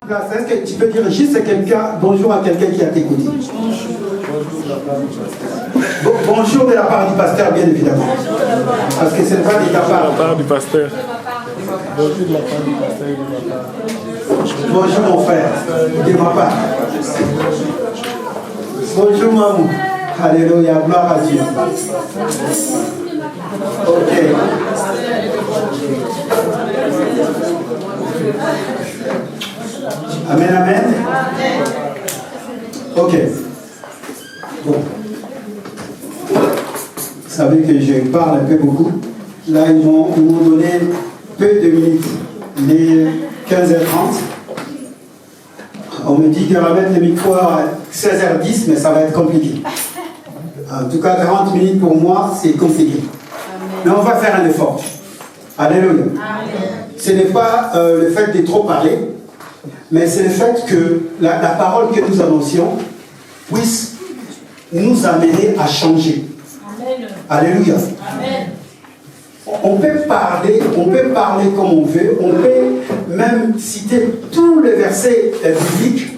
Est-ce que tu peux dire juste bonjour à quelqu'un qui a t'écouté? Bonjour de la part du pasteur, bien évidemment. Parce que ce n'est pas de ta part. De la part du pasteur. Bonjour de la part du pasteur et de ma part. Bonjour mon frère, de ma part. Bonjour maman. Alléluia, gloire à Dieu. Ok. Amen, amen. Ok. Bon. Vous savez que je parle un peu beaucoup. Là, ils m'ont donné peu de minutes. Les 15h30. On me dit de remettre le micro à 16h10, mais ça va être compliqué. En tout cas, 40 minutes pour moi, c'est compliqué. Mais on va faire un effort. Alléluia. Ce n'est pas le fait de trop parler, mais c'est le fait que la parole que nous annoncions puisse nous amener à changer. Amen. Alléluia. Amen. On peut parler comme on veut, on peut même citer tous les versets bibliques,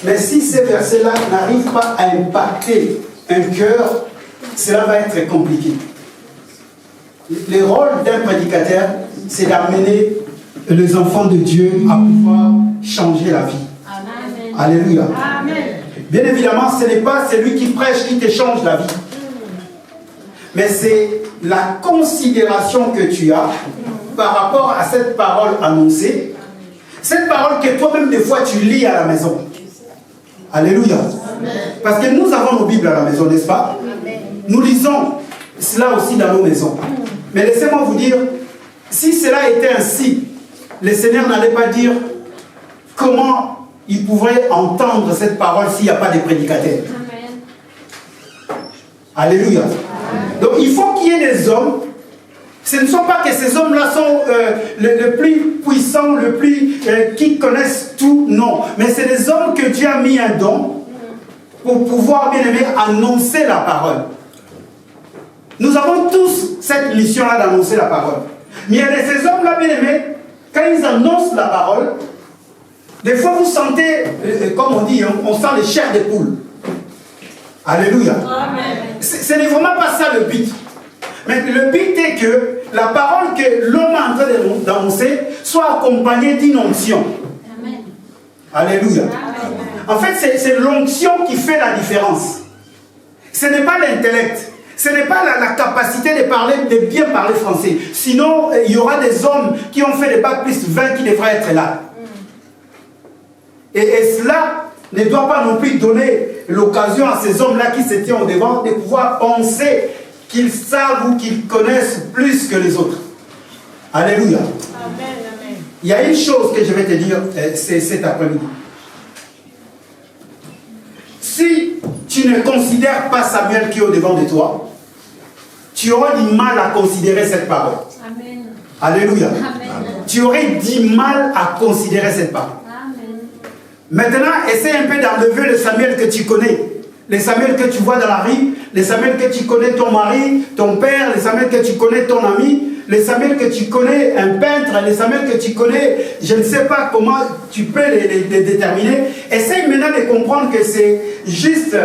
mais si ces versets-là n'arrivent pas à impacter un cœur, cela va être compliqué. Le rôle d'un prédicateur, c'est d'amener les enfants de Dieu à pouvoir changer la vie. Amen. Alléluia. Amen. Bien évidemment, ce n'est pas celui qui prêche qui te change la vie. Mais c'est la considération que tu as par rapport à cette parole annoncée. Cette parole que toi-même, des fois, tu lis à la maison. Alléluia. Amen. Parce que nous avons nos Bibles à la maison, n'est-ce pas? Amen. Nous lisons cela aussi dans nos maisons. Mais laissez-moi vous dire, si cela était ainsi, le Seigneur n'allait pas dire comment il pourrait entendre cette parole s'il n'y a pas de prédicateur. Amen. Alléluia. Amen. Donc il faut qu'il y ait des hommes. Ce ne sont pas que ces hommes-là sont le plus puissants, le plus qui connaissent tout, non. Mais c'est des hommes que Dieu a mis un don pour pouvoir, bien aimé, annoncer la parole. Nous avons tous cette mission-là d'annoncer la parole. Mais il y a de ces hommes-là, bien aimés, quand ils annoncent la parole, des fois vous sentez, comme on dit, on sent les chairs des poules. Alléluia. Ce n'est vraiment pas ça le but. Mais le but est que la parole que l'homme est en train d'annoncer soit accompagnée d'une onction. Amen. Alléluia. Amen. En fait, c'est l'onction qui fait la différence. Ce n'est pas l'intellect. Ce n'est pas la capacité de bien parler français. Sinon, il y aura des hommes qui ont fait des bacs plus 20 qui devraient être là. Et cela ne doit pas non plus donner l'occasion à ces hommes-là qui se tiennent au devant de pouvoir penser qu'ils savent ou qu'ils connaissent plus que les autres. Alléluia. Amen, amen. Il y a une chose que je vais te dire cet après-midi. Si tu ne considères pas Samuel qui est au devant de toi, tu auras du mal à considérer cette parole. Amen. Alléluia. Amen. Tu aurais du mal à considérer cette parole. Amen. Maintenant, essaie un peu d'enlever le Samuel que tu connais. Les Samuel que tu vois dans la rue, les Samuel que tu connais ton mari, ton père, les Samuel que tu connais ton ami, les Samuel que tu connais un peintre, les Samuel que tu connais, je ne sais pas comment tu peux les déterminer. Essaye maintenant de comprendre que c'est juste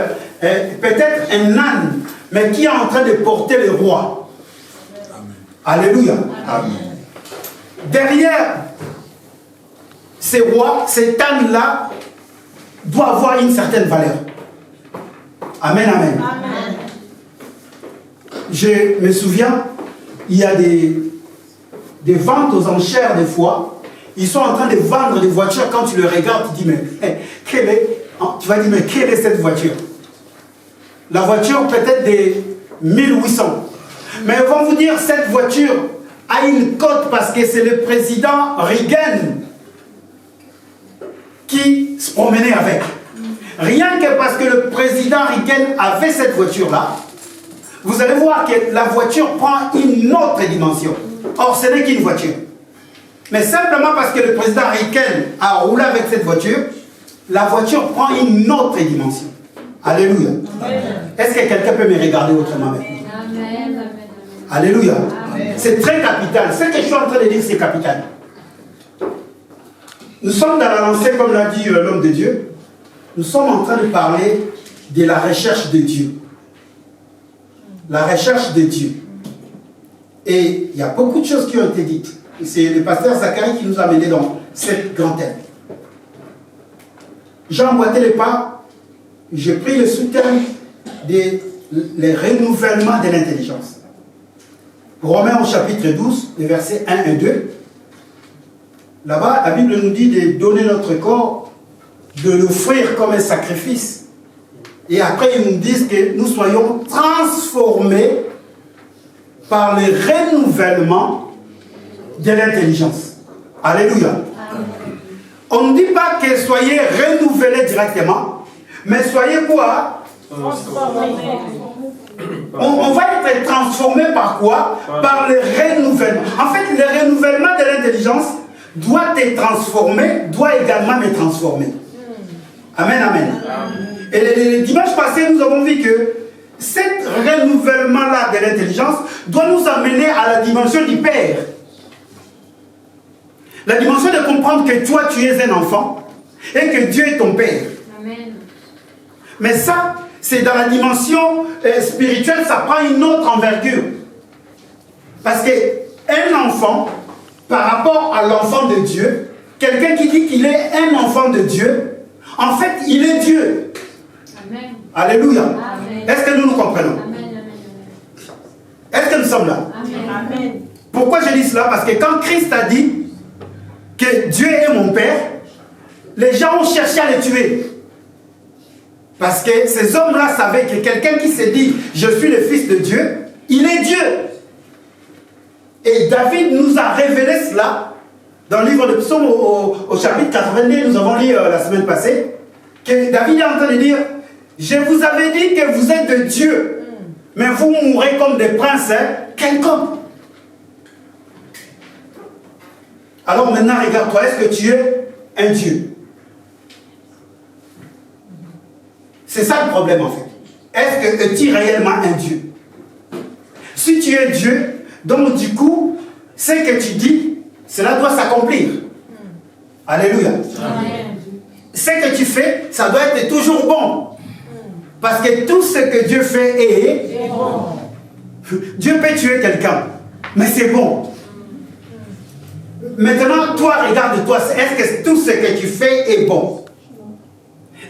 peut-être un âne, mais qui est en train de porter le roi. Amen. Alléluia. Amen. Derrière ces rois, cet âne-là doit avoir une certaine valeur. Amen, amen. Amen. Je me souviens, il y a des ventes aux enchères des fois. Ils sont en train de vendre des voitures. Quand tu le regardes, tu dis, mais tu vas dire, mais quelle est cette voiture? La voiture peut-être des 1800. Mais ils vont vous dire, cette voiture a une cote parce que c'est le président Reagan qui se promenait avec. Rien que parce que le président Reagan avait cette voiture-là, vous allez voir que la voiture prend une autre dimension. Or, ce n'est qu'une voiture. Mais simplement parce que le président Reagan a roulé avec cette voiture, la voiture prend une autre dimension. Alléluia. Est-ce que quelqu'un peut me regarder autrement maintenant? Amen. Alléluia. C'est très capital. Ce que je suis en train de dire, c'est capital. Nous sommes dans la lancée, comme l'a dit l'homme de Dieu. Nous sommes en train de parler de la recherche de Dieu. La recherche de Dieu. Et il y a beaucoup de choses qui ont été dites. C'est le pasteur Zacharie qui nous a menés dans cette grande thème. J'ai emboîté les pas. J'ai pris le sous-thème des renouvellements de l'intelligence. Romains au chapitre 12, les versets 1 et 2. Là-bas, la Bible nous dit de donner notre corps, de l'offrir comme un sacrifice. Et après, ils nous disent que nous soyons transformés par le renouvellement de l'intelligence. Alléluia. Amen. On ne dit pas que soyez renouvelés directement, mais soyez quoi? On va être transformé par quoi? Par le renouvellement. En fait, le renouvellement de l'intelligence doit être transformé, doit également me transformer. Amen, amen. Et le dimanche passé, nous avons vu que ce renouvellement-là de l'intelligence doit nous amener à la dimension du Père. La dimension de comprendre que toi, tu es un enfant et que Dieu est ton Père. Amen. Mais ça, c'est dans la dimension spirituelle, ça prend une autre envergure. Parce qu'un enfant, par rapport à l'enfant de Dieu, quelqu'un qui dit qu'il est un enfant de Dieu, en fait, il est Dieu. Amen. Alléluia. Amen. Est-ce que nous comprenons? Amen. Est-ce que nous sommes là? Amen. Pourquoi je dis cela? Parce que quand Christ a dit que Dieu est mon Père, les gens ont cherché à le tuer. Parce que ces hommes-là savaient que quelqu'un qui se dit « Je suis le Fils de Dieu », il est Dieu. Et David nous a révélé cela dans le livre de Psaume au chapitre 82, nous avons lu la semaine passée, que David est en train de dire « Je vous avais dit que vous êtes de Dieu, mais vous mourrez comme des princes, quelconques. » Alors maintenant, regarde-toi, est-ce que tu es un Dieu? C'est ça le problème en fait. Est-ce que tu es réellement un Dieu? Si tu es Dieu, donc du coup, ce que tu dis, cela doit s'accomplir. Alléluia. Amen. Ce que tu fais, ça doit être toujours bon. Parce que tout ce que Dieu fait est bon. Dieu peut tuer quelqu'un, mais c'est bon. Maintenant, toi, regarde-toi, est-ce que tout ce que tu fais est bon?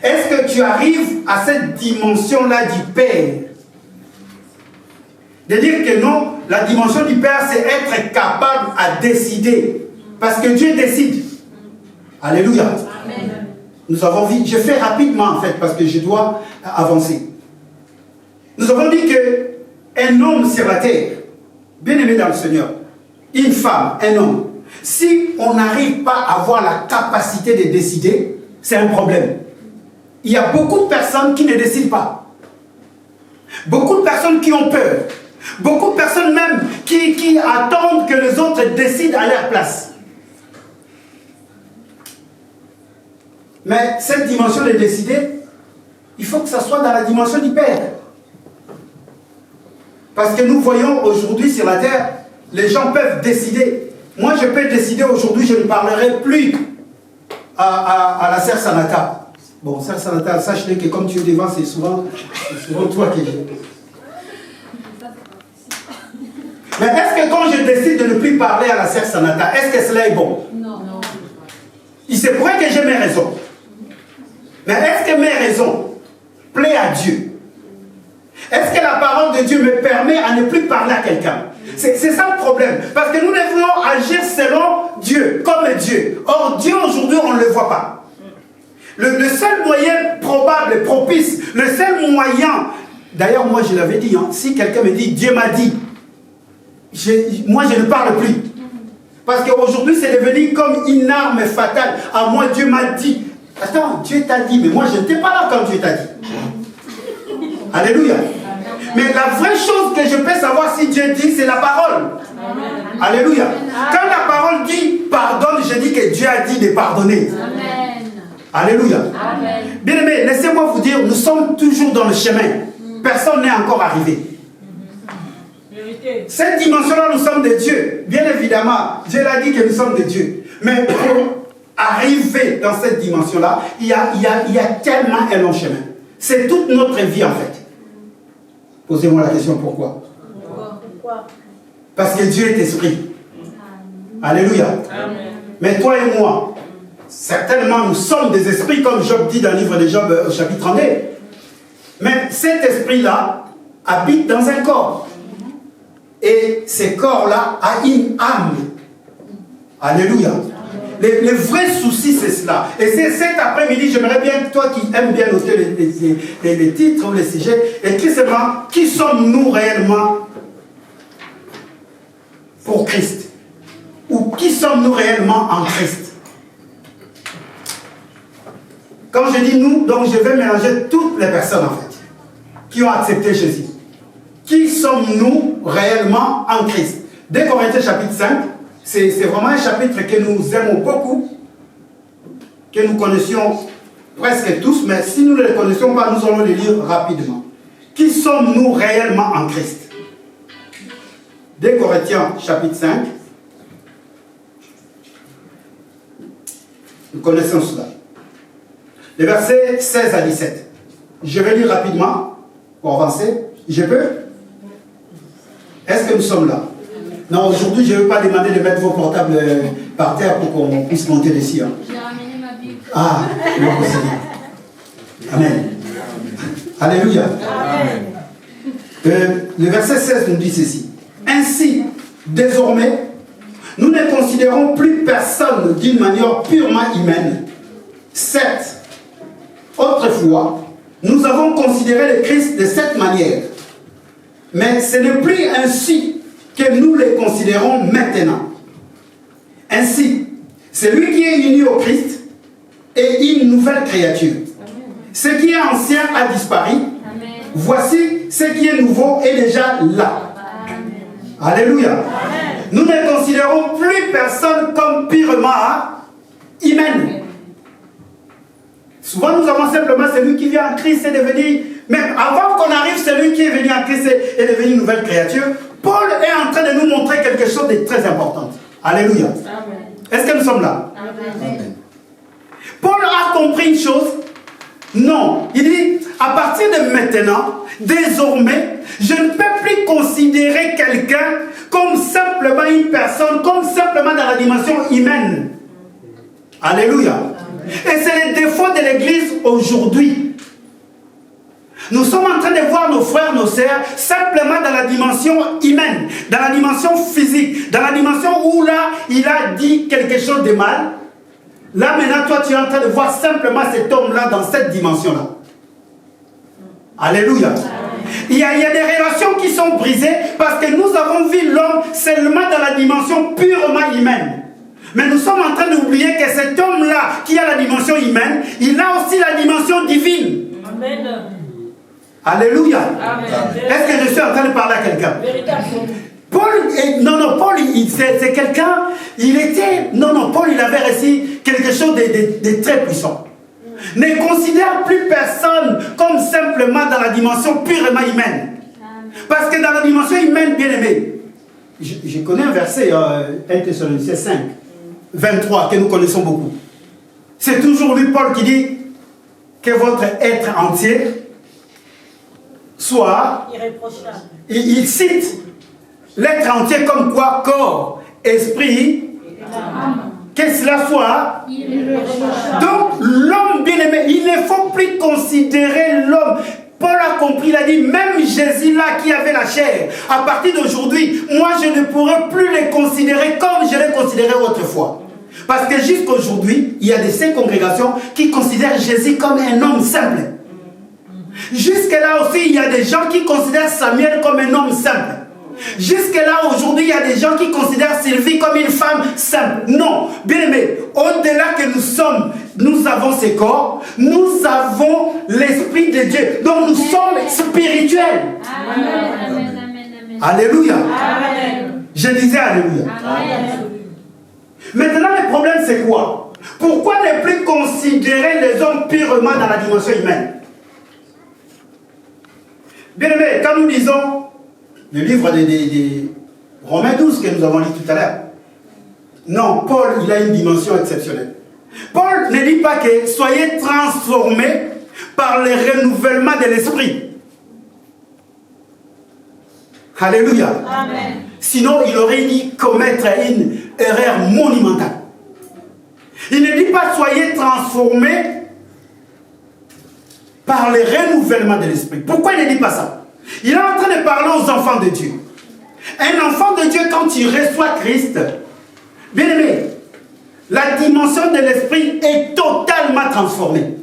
Est-ce que tu arrives à cette dimension-là du Père? De dire que non, la dimension du Père, c'est être capable à décider. Parce que Dieu décide. Alléluia. Amen. Nous avons vu, je fais rapidement en fait, parce que je dois avancer. Nous avons dit qu'un homme sur la terre, bien aimé dans le Seigneur, une femme, un homme, si on n'arrive pas à avoir la capacité de décider, c'est un problème. Il y a beaucoup de personnes qui ne décident pas. Beaucoup de personnes qui ont peur. Beaucoup de personnes même qui attendent que les autres décident à leur place. Mais cette dimension de décider, il faut que ça soit dans la dimension du Père. Parce que nous voyons aujourd'hui sur la terre, les gens peuvent décider. Moi, je peux décider aujourd'hui, je ne parlerai plus à la sœur Sanata. Bon, sœur Sanata, sache-le que comme tu es devant, c'est souvent toi qui es. Mais est-ce que quand je décide de ne plus parler à la sœur Sanata, est-ce que cela est bon? Non. Il se pourrait que j'ai mes raisons. Mais est-ce que mes raisons plaisent à Dieu? Est-ce que la parole de Dieu me permet à ne plus parler à quelqu'un? C'est ça le problème. Parce que nous devons agir selon Dieu, comme Dieu. Or, Dieu aujourd'hui, on ne le voit pas. Le seul moyen probable, propice, le seul moyen, d'ailleurs moi je l'avais dit, hein, si quelqu'un me dit Dieu m'a dit, moi je ne parle plus. Parce qu'aujourd'hui c'est devenu comme une arme fatale. À moi Dieu m'a dit. Attends, Dieu t'a dit, mais moi je n'étais pas là quand Dieu t'a dit. Alléluia. Mais la vraie chose que je peux savoir si Dieu dit, c'est la parole. Amen. Alléluia. Quand la parole dit pardonne, je dis que Dieu a dit de pardonner. Amen. Alléluia. Amen. Bien aimé, laissez-moi vous dire, nous sommes toujours dans le chemin. Personne n'est encore arrivé. Cette dimension-là, nous sommes de Dieu. Bien évidemment, Dieu l'a dit que nous sommes de Dieu. Mais arriver dans cette dimension-là, il y a tellement un long chemin. C'est toute notre vie en fait. Posez-moi la question pourquoi? Pourquoi? Parce que Dieu est esprit. Alléluia. Amen. Mais toi et moi, certainement nous sommes des esprits, comme Job dit dans le livre de Job au chapitre 32. Mais cet esprit-là habite dans un corps. Et ce corps-là a une âme. Alléluia. Le vrai souci, c'est cela. Et c'est cet après-midi, j'aimerais bien, toi qui aimes bien noter les titres ou les sujets, écris seulement, qui sommes-nous réellement pour Christ? Ou qui sommes-nous réellement en Christ? Quand je dis nous, donc je vais mélanger toutes les personnes en fait, qui ont accepté Jésus. Qui sommes-nous réellement en Christ? 2 Corinthiens chapitre 5, c'est vraiment un chapitre que nous aimons beaucoup, que nous connaissions presque tous, mais si nous ne le connaissions pas, nous allons le lire rapidement. Qui sommes-nous réellement en Christ? 2 Corinthiens chapitre 5, nous connaissons cela. Les versets 16 à 17. Je vais lire rapidement pour avancer. Je peux? Est-ce que nous sommes là? Non, aujourd'hui, je ne veux pas demander de mettre vos portables par terre pour qu'on puisse monter dessus. Hein. J'ai ramené ma Bible. Ah, gloire au Seigneur. Amen. Alléluia. Amen. Le verset 16 nous dit ceci. Ainsi, désormais, nous ne considérons plus personne d'une manière purement humaine. Certes, autrefois, nous avons considéré le Christ de cette manière. Mais ce n'est plus ainsi que nous le considérons maintenant. Ainsi, celui qui est uni au Christ est une nouvelle créature. Ce qui est ancien a disparu. Amen. Voici ce qui est nouveau est déjà là. Amen. Alléluia. Amen. Nous ne considérons plus personne comme purement humaine. Souvent nous avons simplement celui qui vient en Christ est devenu, même avant qu'on arrive, celui qui est venu en Christ est devenu une nouvelle créature. Paul est en train de nous montrer quelque chose de très important. Alléluia. Est-ce que nous sommes là? Amen. Paul a compris une chose. Non. Il dit, à partir de maintenant, désormais, je ne peux plus considérer quelqu'un comme simplement une personne, comme simplement dans la dimension humaine. Alléluia. Et c'est le défaut de l'Église aujourd'hui. Nous sommes en train de voir nos frères, nos sœurs, simplement dans la dimension humaine, dans la dimension physique, dans la dimension où là, il a dit quelque chose de mal. Là, maintenant, toi, tu es en train de voir simplement cet homme-là dans cette dimension-là. Alléluia. Il y a des relations qui sont brisées parce que nous avons vu l'homme seulement dans la dimension purement humaine. Mais nous sommes en train d'oublier que cet homme-là, qui a la dimension humaine, il a aussi la dimension divine. Amen. Alléluia. Est-ce que je suis en train de parler à quelqu'un? Paul, Paul, c'est quelqu'un, Paul, il avait reçu quelque chose de très puissant. Ne considère plus personne comme simplement dans la dimension purement humaine. Parce que dans la dimension humaine, bien aimé, je connais un verset, 1 Thessaloniciens 5, 23, que nous connaissons beaucoup. C'est toujours lui, Paul, qui dit que votre être entier soit irréprochable. Il cite l'être entier comme quoi? Corps, esprit, que cela soit. Donc l'homme bien-aimé, il ne faut plus considérer l'homme. Paul a compris, il a dit, même Jésus là qui avait la chair, à partir d'aujourd'hui, moi je ne pourrai plus les considérer comme je les considérais autrefois. Parce que jusqu'aujourd'hui, il y a de ces congrégations qui considèrent Jésus comme un homme simple. Jusque-là aussi, il y a des gens qui considèrent Samuel comme un homme simple. Jusque-là, aujourd'hui, il y a des gens qui considèrent Sylvie comme une femme simple. Non, bien aimé, au-delà que nous sommes, nous avons ces corps, nous avons l'Esprit de Dieu. Donc nous sommes spirituels. Amen. Amen. Amen. Alléluia. Amen. Je disais Alléluia. Amen. Maintenant, le problème, c'est quoi? Pourquoi ne plus considérer les hommes purement dans la dimension humaine? Bien aimé, quand nous lisons le livre de Romains 12 que nous avons lu tout à l'heure, non, Paul, il a une dimension exceptionnelle. Paul ne dit pas que soyez transformés par le renouvellement de l'esprit. Alléluia. Amen. Sinon, il aurait dit commettre une erreur monumentale. Il ne dit pas soyez transformés par le renouvellement de l'esprit. Pourquoi il ne dit pas ça? Il est en train de parler aux enfants de Dieu. Un enfant de Dieu, quand il reçoit Christ, bien aimé, la dimension de l'esprit est totalement transformée.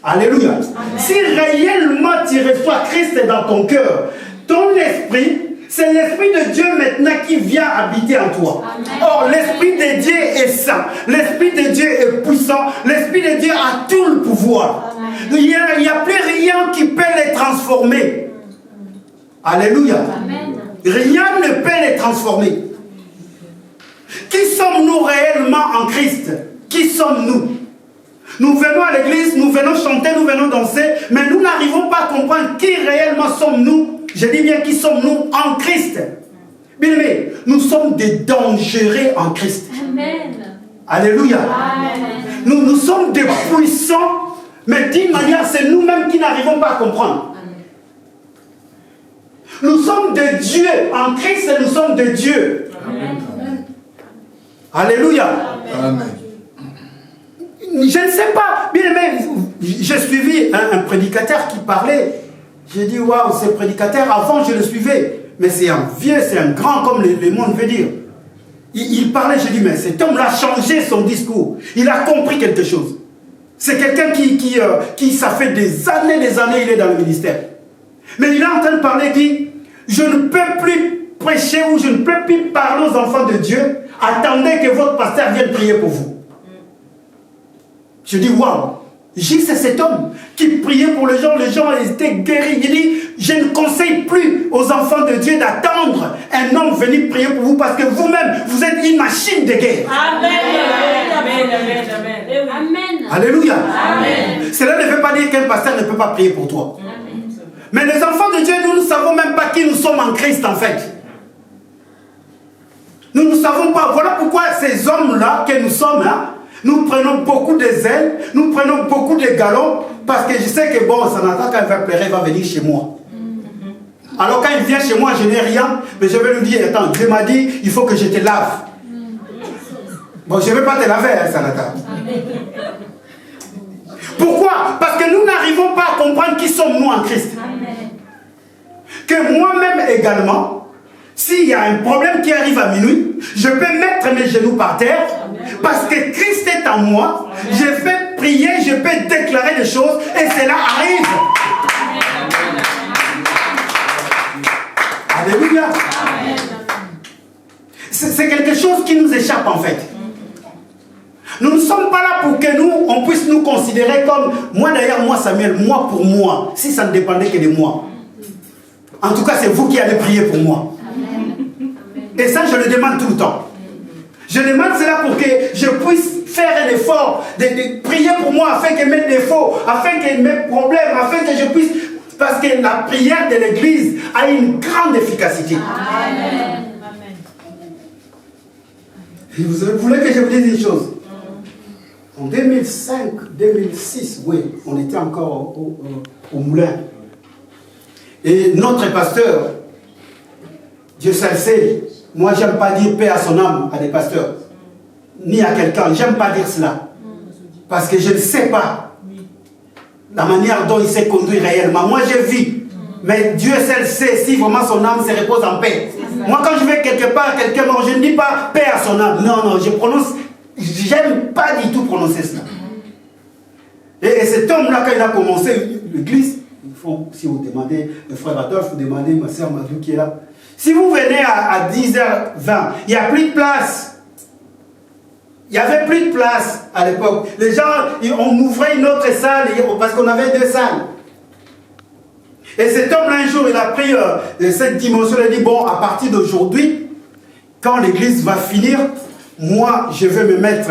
Alléluia. Amen. Si réellement tu reçois Christ dans ton cœur, ton esprit, c'est l'Esprit de Dieu maintenant qui vient habiter en toi. Amen. Or, l'Esprit de Dieu est saint. L'Esprit de Dieu est puissant. L'Esprit de Dieu a tout le pouvoir. Amen. Il n'y a plus rien qui peut les transformer. Alléluia. Amen. Rien ne peut les transformer. Qui sommes-nous réellement en Christ? Qui sommes-nous? Nous venons à l'église, nous venons chanter, nous venons danser, mais nous n'arrivons pas à comprendre qui réellement sommes-nous. Je dis bien qui sommes-nous en Christ. Bien aimé, nous sommes des dangereux en Christ. Amen. Alléluia. Amen. Nous sommes des puissants, mais d'une manière, c'est nous-mêmes qui n'arrivons pas à comprendre. Amen. Nous sommes de Dieu. En Christ, nous sommes de Dieu. Amen. Alléluia. Amen. Je ne sais pas, bien aimé, j'ai suivi un prédicateur qui parlait. J'ai dit, waouh, ce prédicateur, avant je le suivais, mais c'est un vieux, c'est un grand, comme le monde veut dire. Il parlait, j'ai dit, mais cet homme-là a changé son discours. Il a compris quelque chose. C'est quelqu'un qui, ça fait des années, il est dans le ministère. Mais il est en train de parler, il dit, je ne peux plus prêcher ou je ne peux plus parler aux enfants de Dieu. Attendez que votre pasteur vienne prier pour vous. Je dis, waouh, c'est cet homme qui priait pour les gens étaient guéris. Il dit, je ne conseille plus aux enfants de Dieu d'attendre un homme venir prier pour vous parce que vous-même, vous êtes une machine de guerre. Amen. Amen. Amen. Amen. Alléluia. Amen. Cela ne veut pas dire qu'un pasteur ne peut pas prier pour toi. Amen. Mais les enfants de Dieu, nous ne savons même pas qui nous sommes en Christ en fait. Nous ne savons pas. Voilà pourquoi ces hommes-là que nous sommes là, nous prenons beaucoup de zèle, nous prenons beaucoup de galons, parce que je sais que bon, Sanata, quand il va pleurer, il va venir chez moi. Alors quand il vient chez moi, je n'ai rien, mais je vais lui dire, attends, Dieu m'a dit, il faut que je te lave. Bon, je ne vais pas te laver, hein, Sanata. Pourquoi? Parce que nous n'arrivons pas à comprendre qui sommes-nous en Christ. Que moi-même également, s'il y a un problème qui arrive à minuit, je peux mettre mes genoux par terre, parce que Christ est en moi, je peux prier, je peux déclarer des choses, et cela arrive. Alléluia. C'est quelque chose qui nous échappe en fait. Nous ne sommes pas là pour que nous, on puisse nous considérer comme, moi d'ailleurs, moi Samuel, moi pour moi, si ça ne dépendait que de moi. En tout cas, c'est vous qui allez prier pour moi. Et ça, je le demande tout le temps. Je demande cela pour que je puisse faire un effort de prier pour moi afin que mes défauts, afin que mes problèmes, afin que je puisse... Parce que la prière de l'Église a une grande efficacité. Amen. Et vous voulez que je vous dise une chose? En 2005, 2006, oui, on était encore au moulin. Et notre pasteur, Dieu seul sait, moi j'aime pas dire paix à son âme à des pasteurs, ni à quelqu'un, j'aime pas dire cela. Parce que je ne sais pas la manière dont il s'est conduit réellement. Moi j'ai vu, mais Dieu seul sait si vraiment son âme se repose en paix. Moi quand je vais quelque part, quelqu'un mort, je ne dis pas paix à son âme. Non, non, je prononce, j'aime pas du tout prononcer cela. Et cet homme-là, quand il a commencé l'église, si vous demandez le frère Adolphe, vous demandez ma soeur Madou qui est là. Si vous venez à 10h20, il n'y a plus de place. Il n'y avait plus de place à l'époque. Les gens, on ouvrait une autre salle parce qu'on avait 2 salles. Et cet homme-là, un jour, il a pris cette dimension. Il a dit, bon, à partir d'aujourd'hui, quand l'église va finir, moi, je vais me mettre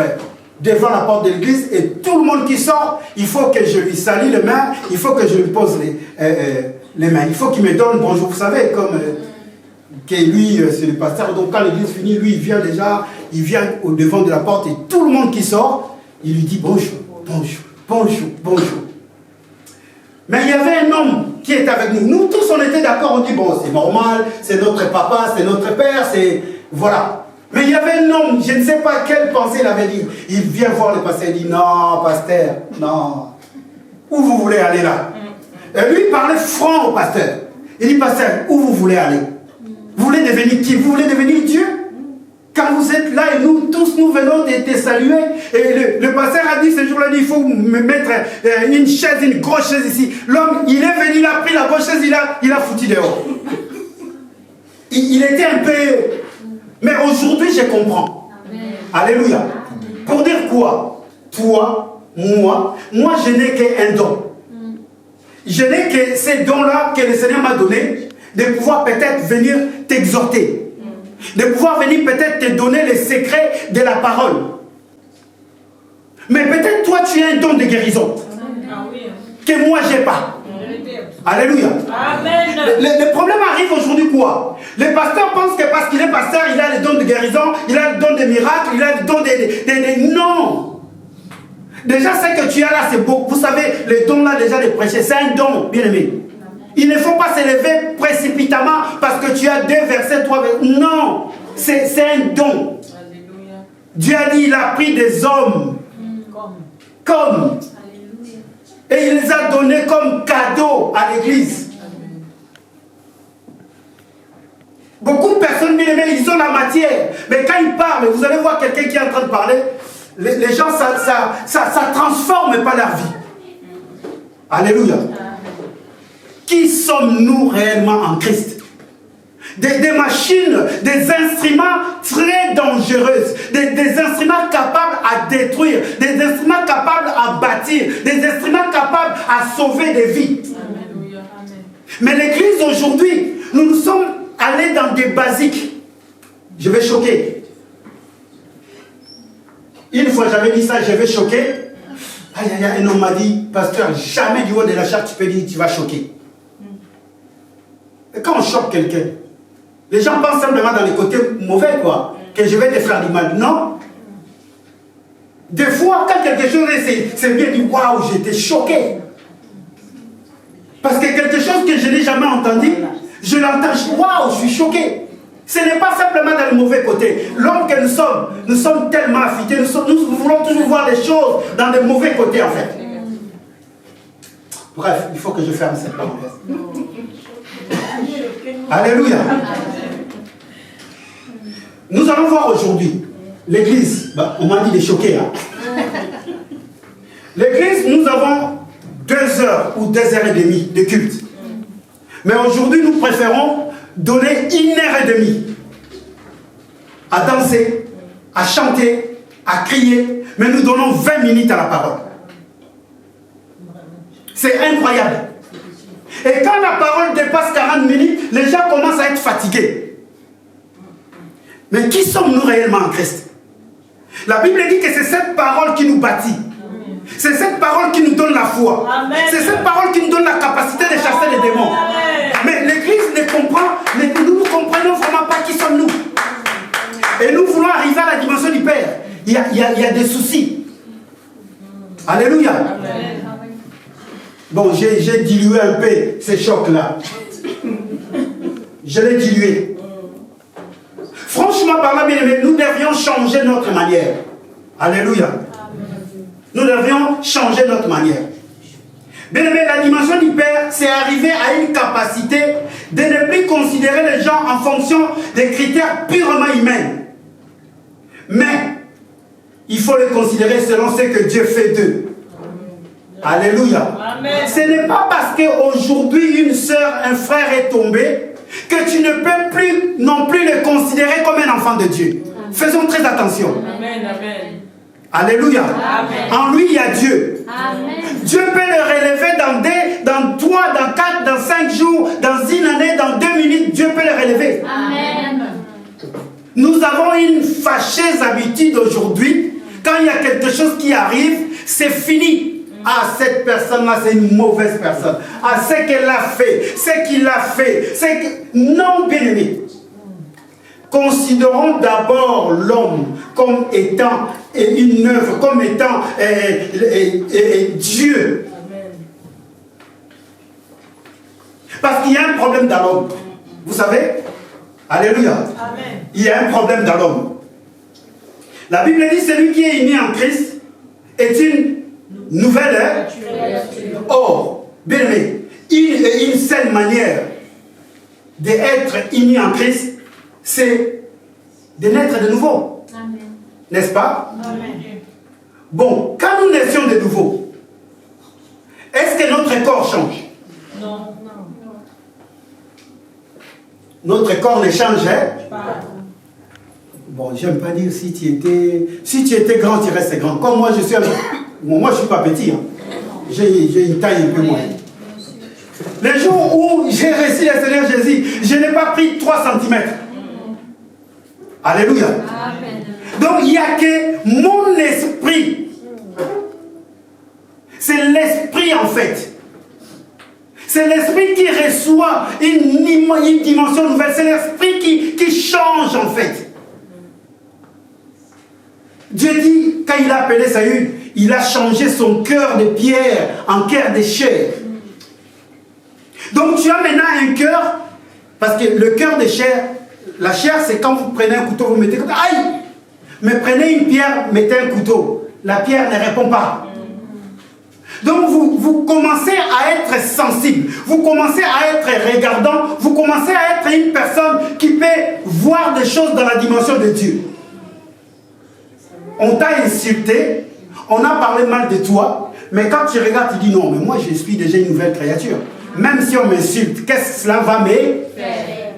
devant la porte de l'église et tout le monde qui sort, il faut que je lui salue les mains, il faut que je lui pose les mains. Il faut qu'il me donne bonjour. Vous savez, comme... que lui, c'est le pasteur, donc quand l'église finit, lui, il vient déjà, il vient au devant de la porte et tout le monde qui sort, Il lui dit bonjour, bonjour, bonjour, bonjour. Mais il y avait un homme qui était avec nous. Nous tous, on était d'accord, on dit, bon, c'est normal, c'est notre papa, c'est notre père, c'est... Voilà. Mais il y avait un homme, je ne sais pas quelle pensée il avait dit. Il vient voir le pasteur, il dit, non, pasteur, non. Où vous voulez aller là? Et lui, il parlait franc au pasteur. Il dit, pasteur, où vous voulez aller? Vous voulez devenir qui? Vous voulez devenir Dieu? Quand vous êtes là et nous tous, nous venons de te saluer. Et le pasteur a dit ce jour-là, il faut me mettre une chaise, une grosse chaise ici. L'homme, il est venu, il a pris la grosse chaise, il a foutu dehors. Il était un peu... Mais aujourd'hui, je comprends. Amen. Alléluia. Pour dire quoi? Toi, moi, je n'ai qu'un don. Je n'ai que ces dons-là que le Seigneur m'a donné, de pouvoir peut-être venir t'exhorter, de pouvoir venir peut-être te donner les secrets de la parole. Mais peut-être toi, tu as un don de guérison que moi, je n'ai pas. Alléluia. Amen. Le problème arrive aujourd'hui quoi? Le pasteur pense que parce qu'il est pasteur, il a le don de guérison, il a le don de miracles, il a le don de... Non. Déjà, ce que tu as là, c'est beau. Vous savez, le don là déjà de prêcher, c'est un don, bien aimé. Il ne faut pas se lever précipitamment parce que tu as 2 versets, 3 versets. Non, c'est un don. Alléluia. Dieu a dit, il a pris des hommes comme et il les a donnés comme cadeau à l'église. Beaucoup de personnes, bien aimées, ils ont la matière. Mais quand ils parlent, vous allez voir quelqu'un qui est en train de parler, les gens, ça transforme pas leur vie. Alléluia. Qui sommes-nous réellement en Christ? Des machines, des instruments très dangereux, des instruments capables à détruire, des instruments capables à bâtir, des instruments capables à sauver des vies. Amen. Mais l'église aujourd'hui, nous sommes allés dans des basiques. Je vais choquer. Une fois j'avais dit ça, je vais choquer. Un homme m'a dit, pasteur, jamais du haut de la chair tu peux dire tu vas choquer. Et quand on choque quelqu'un, les gens pensent simplement dans les côtés mauvais, quoi. Que je vais te faire du mal. Non. Des fois, quand quelque chose c'est bien dit, waouh, j'étais choqué. Parce que quelque chose que je n'ai jamais entendu, je l'entends, waouh, je suis choqué. Ce n'est pas simplement dans le mauvais côté. L'homme que nous sommes tellement affûtés, nous voulons toujours voir les choses dans le mauvais côté, en fait. Bref, il faut que je ferme cette parenthèse. Alléluia. Nous allons voir aujourd'hui l'église. On m'a dit de choquer. Hein. L'église, nous avons 2 heures ou 2 heures et demie de culte. Mais aujourd'hui, nous préférons donner 1 heure et demie à danser, à chanter, à crier. Mais nous donnons 20 minutes à la parole. C'est incroyable. Et quand la parole dépasse 40 minutes, les gens commencent à être fatigués. Mais qui sommes-nous réellement en Christ? La Bible dit que c'est cette parole qui nous bâtit. C'est cette parole qui nous donne la foi. C'est cette parole qui nous donne la capacité de chasser les démons. Mais l'Église ne comprend, nous ne comprenons vraiment pas qui sommes-nous. Et nous voulons arriver à la dimension du Père. Il y a des soucis. Alléluia. Bon, j'ai dilué un peu ces chocs-là. Je l'ai dilué. Franchement parlant, bien aimé, nous devrions changer notre manière. Alléluia. Nous devrions changer notre manière. Bien aimé, la dimension du Père, c'est arriver à une capacité de ne plus considérer les gens en fonction des critères purement humains. Mais, il faut les considérer selon ce que Dieu fait d'eux. Alléluia. Amen. Ce n'est pas parce qu'aujourd'hui une sœur, un frère est tombé que tu ne peux plus non plus le considérer comme un enfant de Dieu. Amen. Faisons très attention. Amen. Amen. Alléluia. Amen. En lui, il y a Dieu. Amen. Dieu peut le relever dans 3, dans 4, dans 5 jours, dans 1 année, dans 2 minutes. Dieu peut le relever. Amen. Nous avons une fâcheuse habitude aujourd'hui. Quand il y a quelque chose qui arrive, c'est fini. Ah, cette personne-là, c'est une mauvaise personne. Ah, ce qu'elle a fait, ce qu'il a fait, Non, bien aimé. Considérons d'abord l'homme. comme étant une œuvre, comme étant Dieu. Parce qu'il y a un problème dans l'homme. Vous savez? Alléluia. Amen. Il y a un problème dans l'homme. La Bible dit celui qui est uni en Christ est une nouvelle. Or, bien aimé, une seule manière d'être uni en Christ, c'est de naître de nouveau. N'est-ce pas? Amen. Bon, quand nous naissions de nouveau, est-ce que notre corps change? Non. Notre corps ne change, hein? Bon, j'aime pas dire si tu étais grand, tu restes grand. Comme moi, je suis pas petit. Hein. J'ai une taille un peu moins. Le jour où j'ai reçu le Seigneur Jésus, je n'ai pas pris 3 cm. Alléluia. Amen. Donc, il n'y a que mon esprit. C'est l'esprit en fait. C'est l'esprit qui reçoit une dimension nouvelle. C'est l'esprit qui change en fait. Dieu dit, quand il a appelé Saül, il a changé son cœur de pierre en cœur de chair. Donc tu as maintenant un cœur, parce que le cœur de chair, la chair c'est quand vous prenez un couteau, vous mettez comme ça, aïe! Mais prenez une pierre, mettez un couteau. La pierre ne répond pas. Donc vous commencez à être sensible, vous commencez à être regardant, vous commencez à être une personne qui peut voir des choses dans la dimension de Dieu. On t'a insulté, on a parlé mal de toi, mais quand tu regardes, tu dis non, mais moi je suis déjà une nouvelle créature. Même si on m'insulte, qu'est-ce que cela va me faire?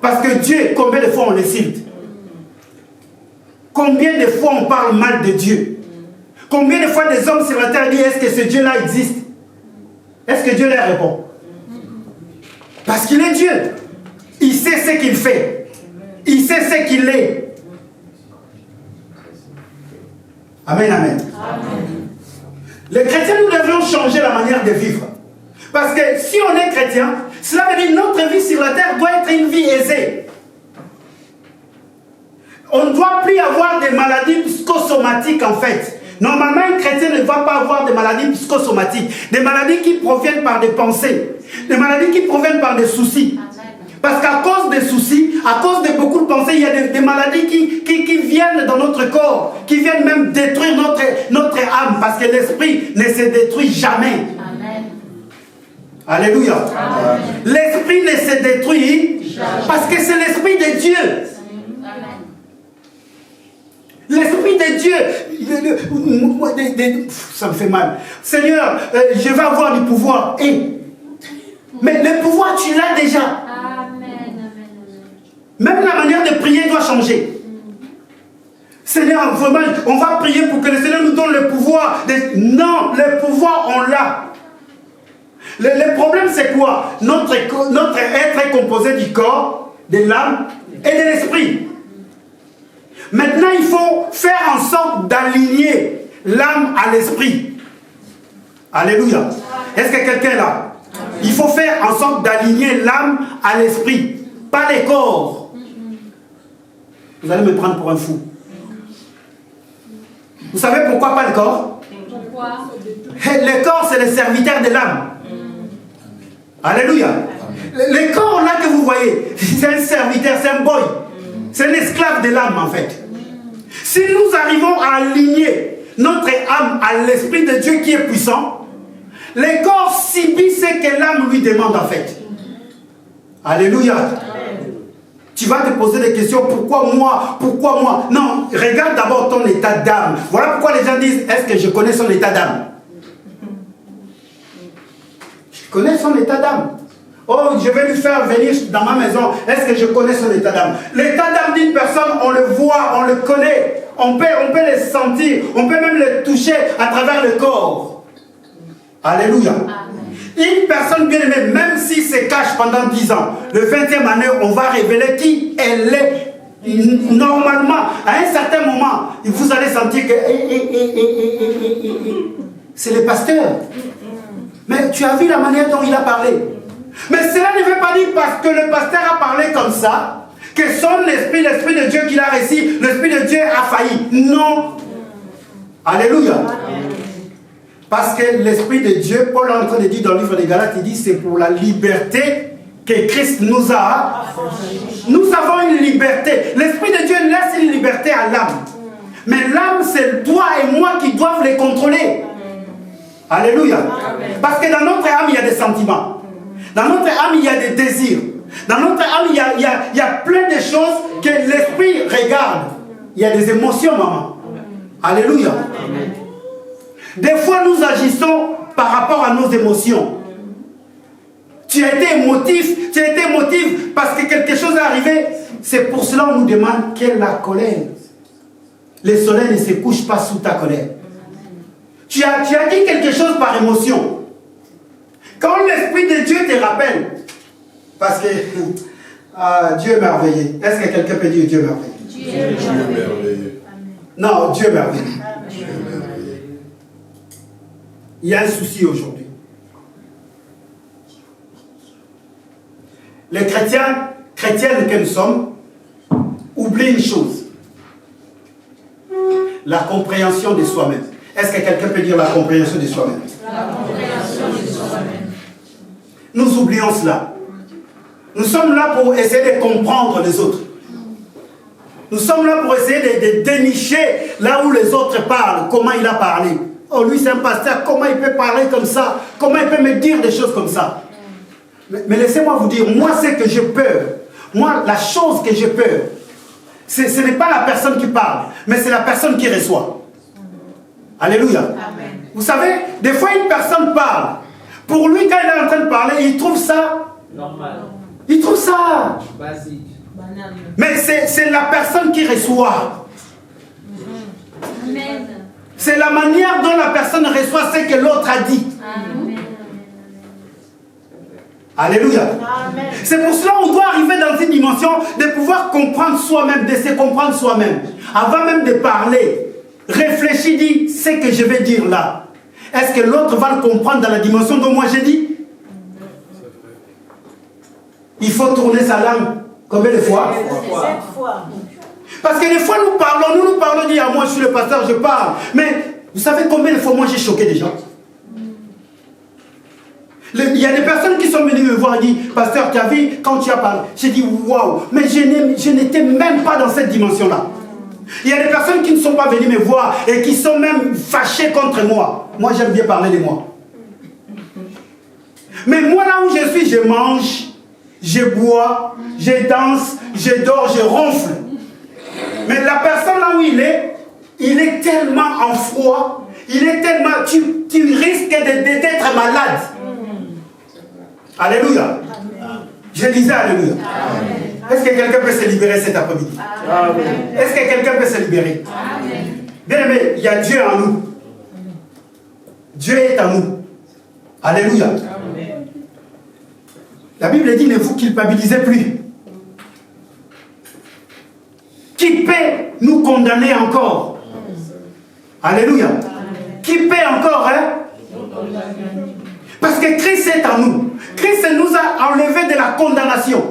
Parce que Dieu, combien de fois on l'insulte? Combien de fois on parle mal de Dieu? Combien de fois des hommes sur la terre disent est-ce que ce Dieu-là existe? Est-ce que Dieu leur répond? Parce qu'il est Dieu. Il sait ce qu'il fait. Il sait ce qu'il est. Amen, amen. Amen. Les chrétiens, nous devons changer la manière de vivre. Parce que si on est chrétien, cela veut dire que notre vie sur la terre doit être une vie aisée. On ne doit plus avoir des maladies psychosomatiques en fait. Normalement, un chrétien ne va pas avoir des maladies psychosomatiques. Des maladies qui proviennent par des pensées. Des maladies qui proviennent par des soucis. Parce qu'à cause des soucis, à cause de beaucoup de pensées, il y a des maladies qui viennent dans notre corps, qui viennent même détruire notre âme, parce que l'esprit ne se détruit jamais. Amen. Alléluia. L'esprit ne se détruit jamais. Parce que c'est l'esprit de Dieu. Amen. L'esprit de Dieu, ça me fait mal. Seigneur, je vais avoir du pouvoir. Mais le pouvoir, tu l'as déjà. Même la manière de prier doit changer. Seigneur, vraiment, on va prier pour que le Seigneur nous donne le pouvoir. Non, le pouvoir, on l'a. Le problème, c'est quoi? Notre être est composé du corps, de l'âme et de l'esprit. Maintenant, il faut faire en sorte d'aligner l'âme à l'esprit. Alléluia. Est-ce que quelqu'un est là? Il faut faire en sorte d'aligner l'âme à l'esprit, pas les corps. Vous allez me prendre pour un fou. Vous savez pourquoi pas le corps? Pourquoi? Le corps, c'est le serviteur de l'âme. Alléluia. Le corps là que vous voyez, c'est un serviteur, c'est un boy. C'est un esclave de l'âme en fait. Si nous arrivons à aligner notre âme à l'esprit de Dieu qui est puissant, le corps subit ce que l'âme lui demande en fait. Alléluia. Tu vas te poser des questions, pourquoi moi? Pourquoi moi? Non, regarde d'abord ton état d'âme. Voilà pourquoi les gens disent, est-ce que je connais son état d'âme? Je connais son état d'âme. Oh, je vais lui faire venir dans ma maison. Est-ce que je connais son état d'âme? L'état d'âme d'une personne, on le voit, on le connaît. On peut le sentir, on peut même le toucher à travers le corps. Alléluia. Une personne bien aimée, même si se cache pendant 10 ans, le 20e année, on va révéler qui elle est. Normalement, à un certain moment, vous allez sentir que c'est le pasteur. Mais tu as vu la manière dont il a parlé. Mais cela ne veut pas dire parce que le pasteur a parlé comme ça, que son esprit, l'esprit de Dieu qu'il a reçu, l'esprit de Dieu a failli. Non. Alléluia. Amen. Parce que l'esprit de Dieu, Paul est en train de dire dans le livre des Galates, il dit c'est pour la liberté que Christ nous a. Nous avons une liberté. L'esprit de Dieu laisse une liberté à l'âme. Mais l'âme, c'est toi et moi qui doivent les contrôler. Alléluia. Amen. Parce que dans notre âme, il y a des sentiments. Dans notre âme, il y a des désirs. Dans notre âme, il y a plein de choses que l'esprit regarde. Il y a des émotions, maman. Alléluia. Amen. Des fois, nous agissons par rapport à nos émotions. Tu as été émotif parce que quelque chose est arrivé. C'est pour cela qu'on nous demande quelle est la colère. Le soleil ne se couche pas sous ta colère. Tu as dit quelque chose par émotion. Quand l'Esprit de Dieu te rappelle, parce que Dieu est merveilleux. Est-ce que quelqu'un peut dire Dieu est merveilleux? Dieu est merveilleux. Non, Dieu est merveilleux. Il y a un souci aujourd'hui. Les chrétiennes que nous sommes, oublient une chose. La compréhension de soi-même. Est-ce que quelqu'un peut dire la compréhension de soi-même? La compréhension de soi-même. Nous oublions cela. Nous sommes là pour essayer de comprendre les autres. Nous sommes là pour essayer de dénicher là où les autres parlent, comment il a parlé. Oh, lui c'est un pasteur, comment il peut parler comme ça? Comment il peut me dire des choses comme ça? Mais laissez-moi vous dire, moi ce que j'ai peur, moi la chose que j'ai peur, ce n'est pas la personne qui parle, mais c'est la personne qui reçoit. Alléluia. Amen. Vous savez, des fois une personne parle. Pour lui, quand il est en train de parler, il trouve ça normal. Il trouve ça basique. Mais c'est la personne qui reçoit. Amen. C'est la manière dont la personne reçoit ce que l'autre a dit. Amen. Alléluia. C'est pour cela qu'on doit arriver dans une dimension de pouvoir comprendre soi-même, de se comprendre soi-même. Avant même de parler, réfléchis, dis ce que je vais dire là. Est-ce que l'autre va le comprendre dans la dimension dont moi j'ai dit? Il faut tourner sa langue. Combien de fois? 7 fois. Parce que des fois nous parlons, dit moi je suis le pasteur, je parle. Mais vous savez combien de fois moi j'ai choqué des gens? Il y a des personnes qui sont venues me voir et disent, pasteur, tu as vu quand tu as parlé? J'ai dit waouh, mais je n'étais même pas dans cette dimension-là. Il y a des personnes qui ne sont pas venues me voir et qui sont même fâchées contre moi. Moi j'aime bien parler de moi. Mais moi là où je suis, je mange, je bois, je danse, je dors, je ronfle. Mais la personne là où il est tellement en froid, il est tellement, tu risques d'être malade. Alléluia. Je disais Alléluia. Est-ce que quelqu'un peut se libérer cet après-midi? Est-ce que quelqu'un peut se libérer? Bien aimé, il y a Dieu en nous. Dieu est en nous. Alléluia. La Bible dit, ne vous culpabilisez plus. Qui peut nous condamner encore? Alléluia. Qui peut encore, Parce que Christ est en nous. Christ nous a enlevé de la condamnation.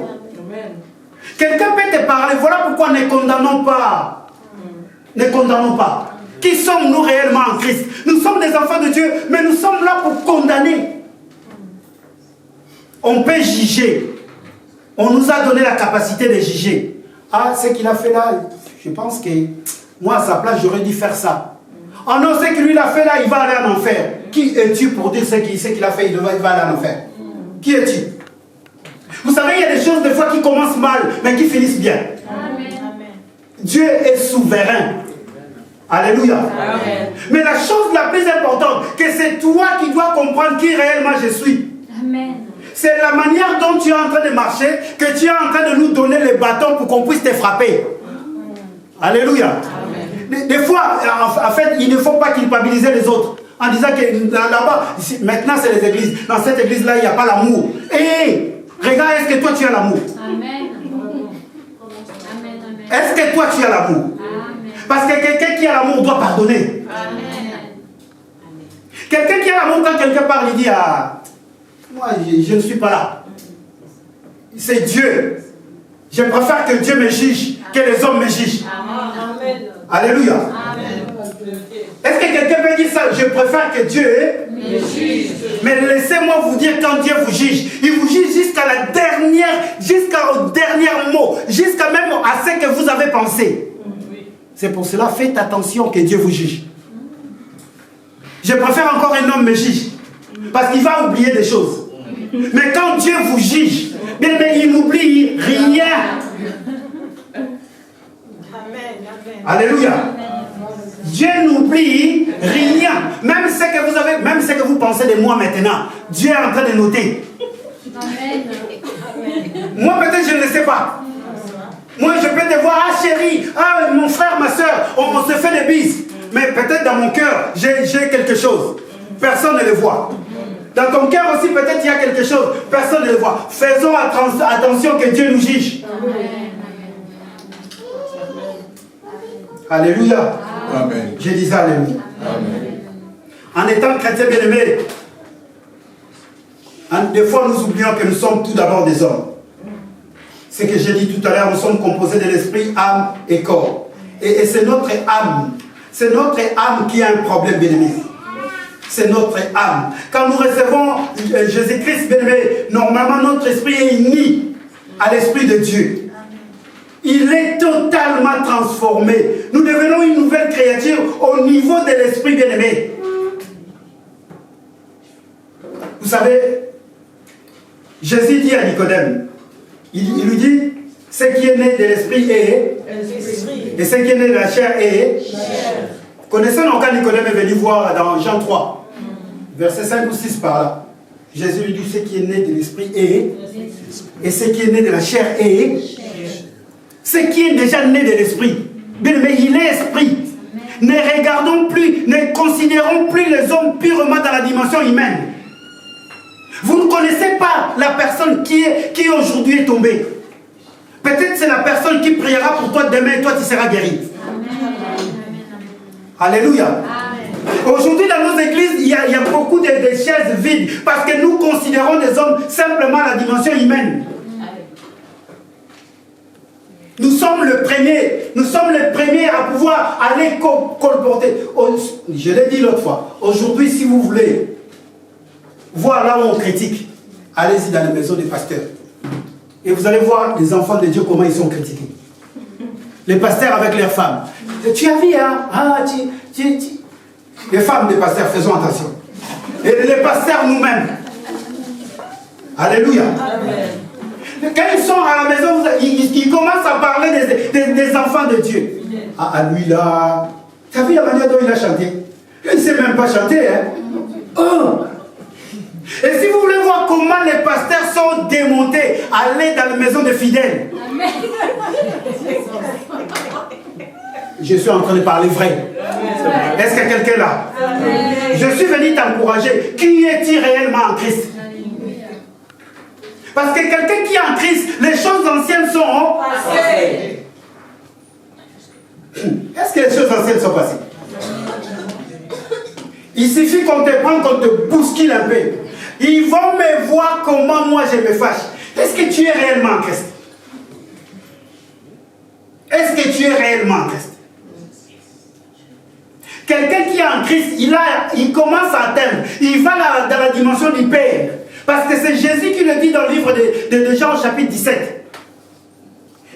Quelqu'un peut te parler, voilà pourquoi ne condamnons pas. Ne condamnons pas. Qui sommes-nous réellement en Christ? Nous sommes des enfants de Dieu, mais nous sommes là pour condamner. On peut juger. On nous a donné la capacité de juger. Ah, ce qu'il a fait là, je pense que moi à sa place, j'aurais dû faire ça. Oh non, ce que lui a fait là, il va aller en enfer. Qui es-tu pour dire ce qu'il a fait, il va aller en enfer? Qui es-tu? Vous savez, il y a des choses des fois qui commencent mal, mais qui finissent bien. Amen. Dieu est souverain. Alléluia. Amen. Mais la chose la plus importante, que c'est toi qui dois comprendre qui réellement je suis. Amen. C'est la manière dont tu es en train de marcher, que tu es en train de nous donner les bâtons pour qu'on puisse te frapper. Alléluia. Amen. Des fois, en fait, il ne faut pas culpabiliser les autres. En disant que là-bas, maintenant c'est les églises. Dans cette église-là, il n'y a pas l'amour. Et regarde, est-ce que toi tu as l'amour? Amen. Est-ce que toi tu as l'amour? Parce que quelqu'un qui a l'amour doit pardonner. Amen. Quelqu'un qui a l'amour, quand quelqu'un parle, il dit moi je ne suis pas là. C'est Dieu. Je préfère que Dieu me juge que les hommes me jugent. Amen. Alléluia. Amen. Est-ce que quelqu'un peut dire ça? Je préfère que Dieu Me juge. Mais laissez-moi vous dire, quand Dieu vous juge, il vous juge jusqu'au dernier mot, jusqu'à même à ce que vous avez pensé. C'est pour cela, faites attention que Dieu vous juge. Je préfère encore un homme me juge, parce qu'il va oublier des choses. Mais quand Dieu vous juge, bien, il n'oublie rien. Alléluia. Dieu n'oublie rien. Même ce que vous avez, même ce que vous pensez de moi maintenant, Dieu est en train de noter. Amen. Moi peut-être je ne le sais pas. Moi je peux te voir, ah chérie, ah mon frère, ma soeur, on se fait des bises. Mais peut-être dans mon cœur, j'ai quelque chose. Personne ne le voit. Dans ton cœur aussi, peut-être il y a quelque chose. Personne ne le voit. Faisons attention que Dieu nous juge. Alléluia. Amen. Je disais alléluia. Amen. En étant chrétien bien-aimé, des fois nous oublions que nous sommes tout d'abord des hommes. Ce que j'ai dit tout à l'heure, nous sommes composés de l'esprit, âme et corps. Et c'est notre âme. C'est notre âme qui a un problème, bien-aimé. C'est notre âme. Quand nous recevons Jésus-Christ, bien-aimé, normalement notre esprit est uni à l'esprit de Dieu. Il est totalement transformé. Nous devenons une nouvelle créature au niveau de l'esprit, bien-aimé. Vous savez, Jésus dit à Nicodème, il lui dit, ce qui est né de l'esprit est, et ce qui est né de la chair est. Connaissez donc quand Nicodème est venu voir dans Jean 3, verset 5 ou 6 par là. Jésus lui dit, ce qui est né de l'esprit est, et ce qui est né de la chair est. Ce qui est déjà né de l'esprit, mais il est esprit. Ne regardons plus, ne considérons plus les hommes purement dans la dimension humaine. Vous ne connaissez pas la personne qui aujourd'hui est tombée. Peut-être c'est la personne qui priera pour toi demain et toi tu seras guéri. Alléluia. Aujourd'hui dans nos églises, il y a beaucoup de chaises vides parce que nous considérons les hommes simplement la dimension humaine. Nous sommes les premiers à pouvoir aller colporter. Je l'ai dit l'autre fois. Aujourd'hui, si vous voulez voir là où on critique, allez-y dans les maisons des pasteurs. Et vous allez voir les enfants de Dieu comment ils sont critiqués. Les pasteurs avec leurs femmes. Tu as vu, hein? Ah, les femmes des pasteurs, faisons attention. Et les pasteurs nous-mêmes. Alléluia. Amen. Quand ils sont à la maison, ils commencent à parler des enfants de Dieu. Ah, lui là, tu as vu la manière dont il a chanté? Il ne sait même pas chanter. Hein? Oh. Et si vous voulez voir comment les pasteurs sont démontés, allez dans la maison des fidèles. Je suis en train de parler vrai. Est-ce qu'il y a quelqu'un là? Je suis venu t'encourager. Qui est-il réellement en Christ? Parce que quelqu'un qui est en Christ, les choses anciennes sont passées. Est-ce que les choses anciennes sont passées? Il suffit qu'on te prenne, qu'on te bouscule un peu. Ils vont me voir comment moi je me fâche. Est-ce que tu es réellement en Christ? Est-ce que tu es réellement en Christ? Quelqu'un qui est en Christ, il commence à atteindre. Il va dans la dimension du Père. Parce que c'est Jésus qui le dit dans le livre de Jean chapitre 17.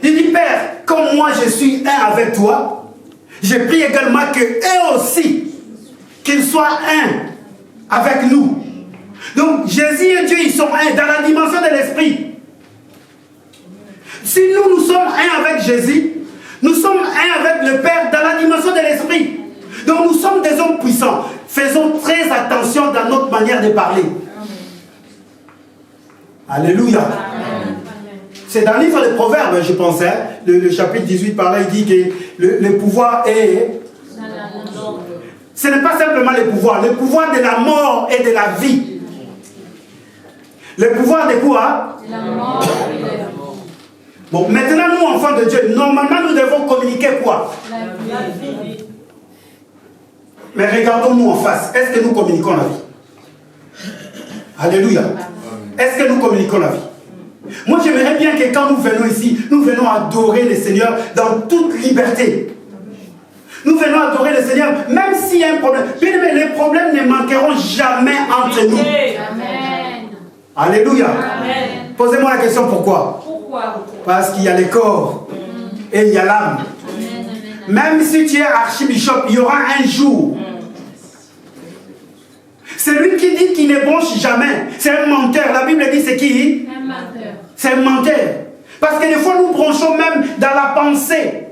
Il dit, Père, comme moi je suis un avec toi, je prie également qu'eux aussi, qu'ils soient un avec nous. Donc Jésus et Dieu, ils sont un dans la dimension de l'esprit. Si nous sommes un avec Jésus, nous sommes un avec le Père dans la dimension de l'esprit. Donc nous sommes des hommes puissants. Faisons très attention dans notre manière de parler. Alléluia. C'est dans le livre des Proverbes, je pense, hein, le chapitre 18 par là, il dit que le pouvoir est... Ce n'est pas simplement le pouvoir de la mort et de la vie. Le pouvoir de quoi? De la mort et de la mort. Bon, maintenant, nous, enfants de Dieu, normalement, nous devons communiquer quoi? La vie. Mais regardons-nous en face. Est-ce que nous communiquons la vie? Alléluia. Est-ce que nous communiquons la vie? Moi, j'aimerais bien que quand nous venons ici, nous venons adorer le Seigneur dans toute liberté. Nous venons adorer le Seigneur, même s'il y a un problème. Bien aimé, les problèmes ne manqueront jamais entre nous. Amen. Alléluia. Amen. Posez-moi la question, pourquoi? Pourquoi? Parce qu'il y a le corps et il y a l'âme. Même si tu es archibishop, il y aura un jour. Celui qui dit qu'il ne bronche jamais, c'est un menteur. La Bible dit c'est qui? Un menteur. C'est un menteur. Parce que des fois nous bronchons même dans la pensée.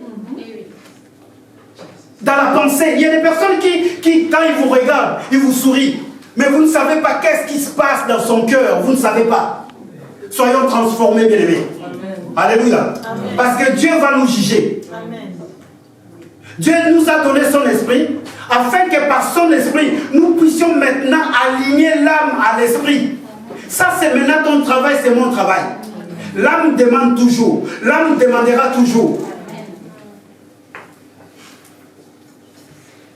Dans la pensée. Il y a des personnes qui quand ils vous regardent, ils vous sourient. Mais vous ne savez pas qu'est-ce qui se passe dans son cœur. Vous ne savez pas. Soyons transformés, bien-aimés. Alléluia. Amen. Parce que Dieu va nous juger. Amen. Dieu nous a donné son esprit, afin que par son esprit, nous puissions maintenant aligner l'âme à l'esprit. Ça, c'est maintenant ton travail, c'est mon travail. L'âme demande toujours. L'âme demandera toujours.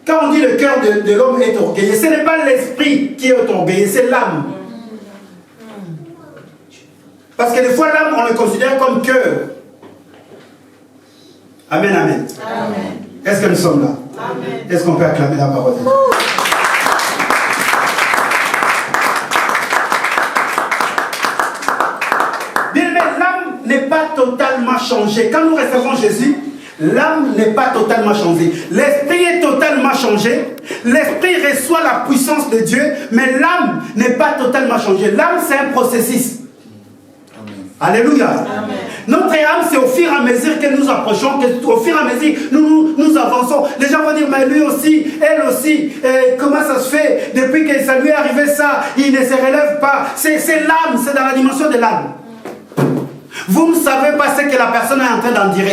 Quand on dit le cœur de l'homme est orgueilleux, ce n'est pas l'esprit qui est orgueilleux, c'est l'âme. Parce que des fois, l'âme, on le considère comme cœur. Amen, amen. Amen. Est-ce que nous sommes là? Amen. Est-ce qu'on peut acclamer la parole de Dieu? Bien aimé, l'âme n'est pas totalement changée. Quand nous recevons Jésus, l'âme n'est pas totalement changée. L'esprit est totalement changé. L'esprit reçoit la puissance de Dieu, mais l'âme n'est pas totalement changée. L'âme, c'est un processus. Alléluia. Amen. Notre âme, c'est au fur et à mesure que nous approchons, au fur et à mesure nous avançons. Les gens vont dire, mais lui aussi, elle aussi, comment ça se fait? Depuis que ça lui est arrivé ça, il ne se relève pas. C'est l'âme, c'est dans la dimension de l'âme. Vous ne savez pas ce que la personne est en train d'en dire.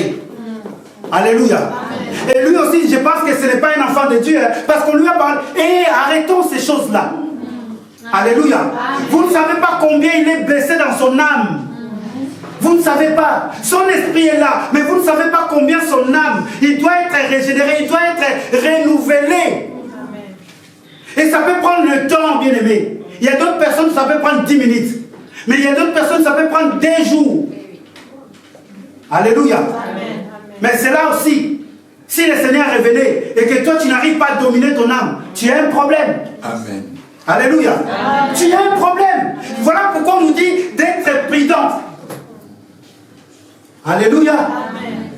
Alléluia. Amen. Et lui aussi, je pense que ce n'est pas un enfant de Dieu, parce qu'on lui a parlé. Et arrêtons ces choses-là. Alléluia. Amen. Vous ne savez pas combien il est blessé dans son âme. Vous ne savez pas. Son esprit est là, mais vous ne savez pas combien son âme, il doit être régénéré, il doit être renouvelé. Amen. Et ça peut prendre le temps, bien aimé. Il y a d'autres personnes, ça peut prendre 10 minutes. Mais il y a d'autres personnes, ça peut prendre des jours. Alléluia. Amen. Mais c'est là aussi. Si le Seigneur est révélé et que toi, tu n'arrives pas à dominer ton âme, tu as un problème. Amen. Alléluia. Amen. Tu as un problème. Voilà pourquoi on nous dit d'être prudent. Alléluia. Amen.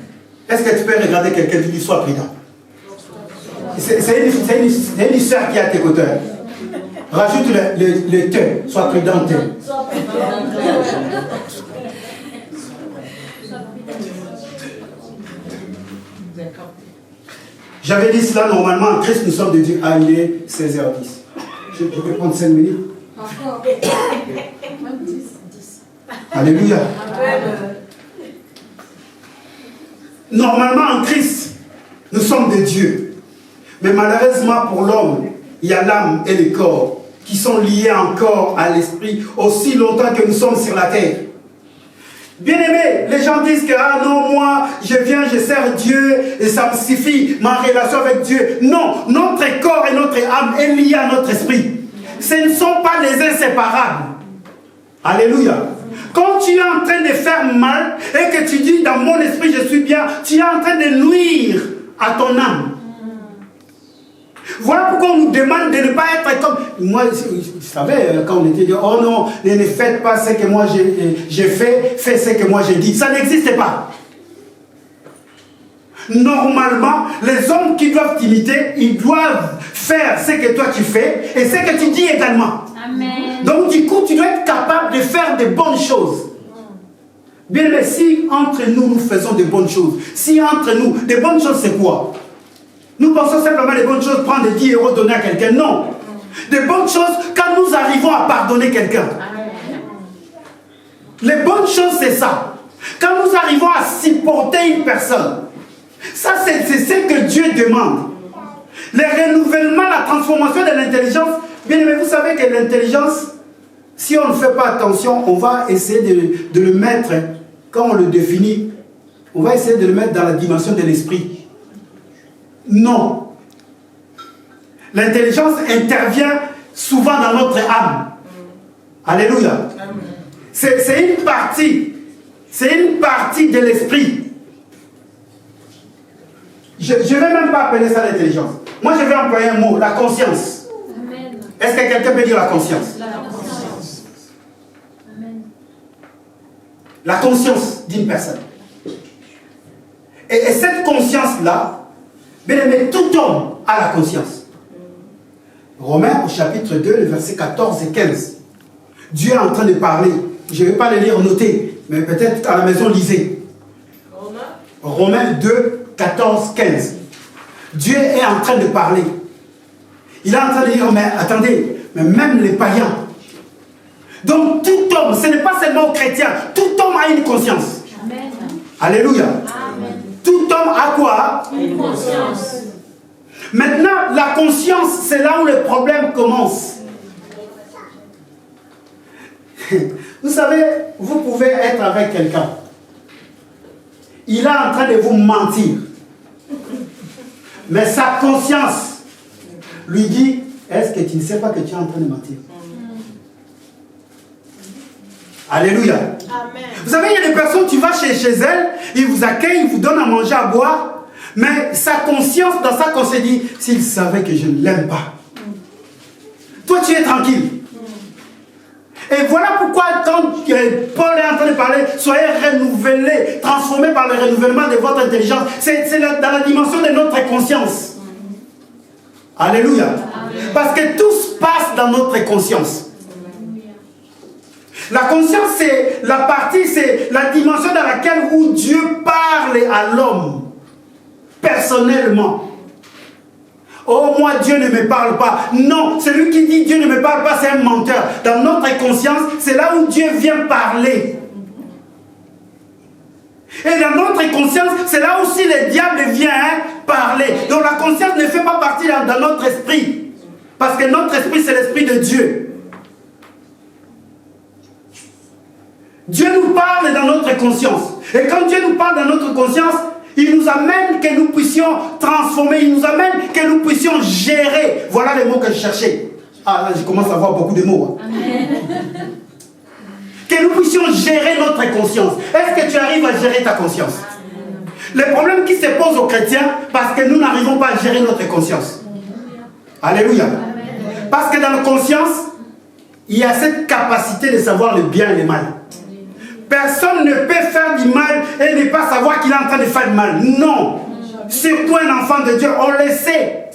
Est-ce que tu peux regarder quelqu'un qui dit sois prudent? C'est une histoire qui a tes côtés. Rajoute le te, sois prudent. J'avais dit cela normalement en Christ, nous sommes de Dieu. Ah, il est 16h10. Je peux prendre 5 minutes. Encore. Alléluia. Normalement en Christ, nous sommes de Dieu. Mais malheureusement pour l'homme, il y a l'âme et le corps qui sont liés encore à l'esprit aussi longtemps que nous sommes sur la terre. Bien aimé, les gens disent que ah non, moi je viens, je sers Dieu et ça me suffit, ma relation avec Dieu. Non, notre corps et notre âme est lié à notre esprit. Ce ne sont pas les inséparables. Alléluia. Quand tu es en train de faire mal et que tu dis dans mon esprit je suis bien, tu es en train de nuire à ton âme. Voilà pourquoi on nous demande de ne pas être comme... Moi, vous savez, quand on était dit, oh non, ne faites pas ce que moi j'ai fait, faites ce que moi j'ai dit. Ça n'existe pas. Normalement, les hommes qui doivent t'imiter, ils doivent faire ce que toi tu fais et ce que tu dis également. Amen. Donc du coup, tu dois être capable de faire de bonnes choses. Bien, mais si entre nous, nous faisons de bonnes choses, si entre nous, de bonnes choses, c'est quoi? Nous pensons simplement des bonnes choses, prendre 10 euros, donner à quelqu'un. Non. Des bonnes choses, quand nous arrivons à pardonner quelqu'un. Les bonnes choses, c'est ça. Quand nous arrivons à supporter une personne. Ça, c'est ce que Dieu demande. Le renouvellement, la transformation de l'intelligence. Bien aimé, vous savez que l'intelligence, si on ne fait pas attention, on va essayer de le mettre, quand on le définit, on va essayer de le mettre dans la dimension de l'esprit. Non. L'intelligence intervient souvent dans notre âme. Alléluia. C'est une partie. C'est une partie de l'esprit. Je ne vais même pas appeler ça l'intelligence. Moi, je vais employer un mot, la conscience. Amen. Est-ce que quelqu'un peut dire la conscience? La conscience. Amen. La conscience d'une personne. Et cette conscience-là, bien aimé, tout homme a la conscience. Romains au chapitre 2, le verset 14 et 15. Dieu est en train de parler. Je ne vais pas le lire noter, mais peut-être à la maison, lisez. Romains 2, 14, 15. Dieu est en train de parler. Il est en train de dire, mais attendez, mais même les païens. Donc tout homme, ce n'est pas seulement chrétien, tout homme a une conscience. Amen. Alléluia. Amen. Tout homme a quoi? Une conscience. Maintenant, la conscience, c'est là où le problème commence. Vous savez, vous pouvez être avec quelqu'un. Il est en train de vous mentir. Mais sa conscience lui dit, est-ce que tu ne sais pas que tu es en train de mentir? Alléluia. Amen. Vous savez, il y a des personnes, tu vas chez elles, ils vous accueillent, ils vous donnent à manger, à boire, mais sa conscience, dans sa conscience, dit, s'il savait que je ne l'aime pas. Toi, tu es tranquille. Et voilà pourquoi, quand Paul est en train de parler, soyez renouvelés, transformés par le renouvellement de votre intelligence. C'est dans la dimension de notre conscience. Alléluia. Amen. Parce que tout se passe dans notre conscience. La conscience, c'est la partie, c'est la dimension dans laquelle où Dieu parle à l'homme, personnellement. Oh, moi, Dieu ne me parle pas. Non, celui qui dit Dieu ne me parle pas, c'est un menteur. Dans notre conscience, c'est là où Dieu vient parler. Et dans notre conscience, c'est là aussi le diable vient parler. Donc la conscience ne fait pas partie dans notre esprit. Parce que notre esprit, c'est l'esprit de Dieu. Dieu nous parle dans notre conscience. Et quand Dieu nous parle dans notre conscience, il nous amène que nous puissions transformer, il nous amène que nous puissions gérer. Voilà les mots que je cherchais. Ah, là, je commence à avoir beaucoup de mots. Amen. Que nous puissions gérer notre conscience. Est-ce que tu arrives à gérer ta conscience? Le problème qui se pose aux chrétiens, parce que nous n'arrivons pas à gérer notre conscience. Alléluia. Parce que dans la conscience, il y a cette capacité de savoir le bien et le mal. Personne ne peut faire du mal et ne pas savoir qu'il est en train de faire du mal. Non. Surtout un enfant de Dieu, on le sait.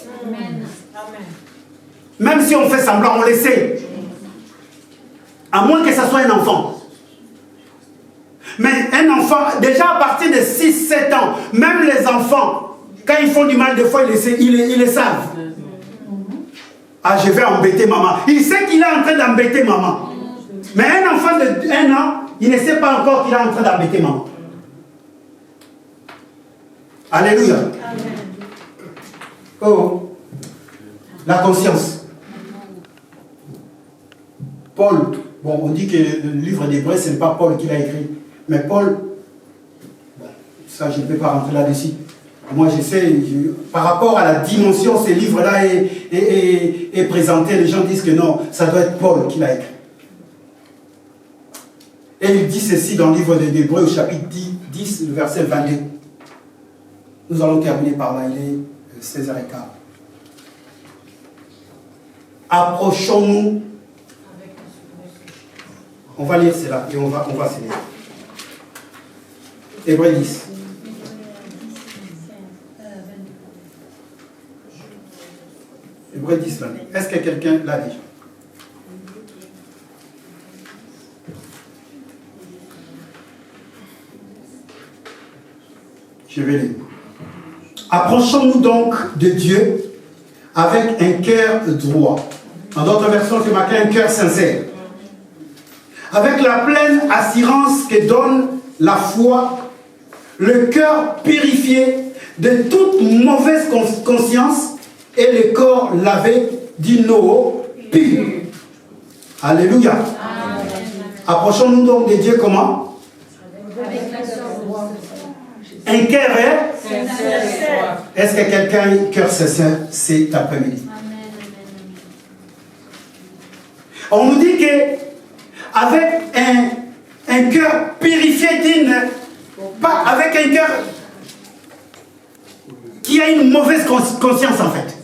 Même si on fait semblant, on le sait. À moins que ce soit un enfant. Mais un enfant, déjà à partir de 6-7 ans, même les enfants, quand ils font du mal, des fois, ils le savent. Ah, je vais embêter maman. Il sait qu'il est en train d'embêter maman. Mais un enfant de 1 an, il ne sait pas encore qu'il est en train d'embêter maman. Alléluia. Amen. Oh, la conscience. Paul, bon, on dit que le livre d'Hébreux, ce n'est pas Paul qui l'a écrit. Mais Paul, bon, ça je ne peux pas rentrer là-dessus. Moi je sais, par rapport à la dimension, ce livre-là est présenté, les gens disent que non, ça doit être Paul qui l'a écrit. Et il dit ceci dans le livre d'Hébreux au chapitre 10, le verset 22. Nous allons terminer par là, il est 16h15. Approchons-nous. On va lire cela et on va se lire. Hébreux 10. Hébreux 10, 22. Est-ce que quelqu'un l'a déjà? Je vais lire. Approchons-nous donc de Dieu avec un cœur droit. En d'autres versions, c'est marqué un cœur sincère. Avec la pleine assurance que donne la foi, le cœur purifié de toute mauvaise conscience et le corps lavé d'une eau pure. Alléluia. Amen. Approchons-nous donc de Dieu comment? Un cœur sincère. Est-ce que quelqu'un a un cœur sincère cet après-midi? On nous dit que avec un cœur purifié pas avec un cœur qui a une mauvaise conscience en fait.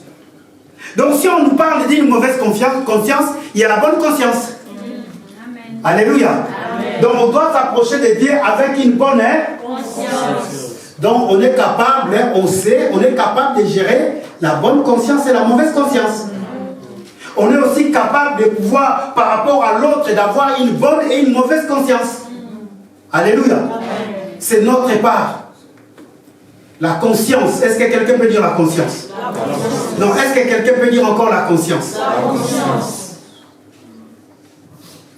Donc si on nous parle d'une mauvaise conscience, il y a la bonne conscience. Amen. Alléluia. Amen. Donc on doit s'approcher de Dieu avec une bonne conscience. Donc on est capable, on sait, on est capable de gérer la bonne conscience et la mauvaise conscience. On est aussi capable de pouvoir, par rapport à l'autre, d'avoir une bonne et une mauvaise conscience. Alléluia. C'est notre part. La conscience. Est-ce que quelqu'un peut dire la conscience? Non, est-ce que quelqu'un peut dire encore la conscience? La conscience.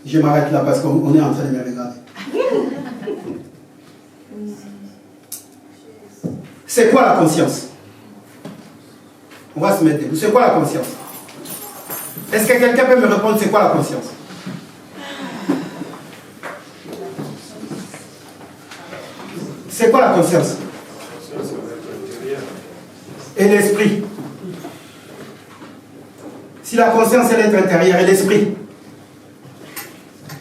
Je m'arrête là parce qu'on est en train de me regarder. C'est quoi la conscience? On va se mettre debout. C'est quoi la conscience? Est-ce que quelqu'un peut me répondre c'est quoi la conscience? C'est quoi la conscience? Et l'esprit. Si la conscience est l'être intérieur et l'esprit.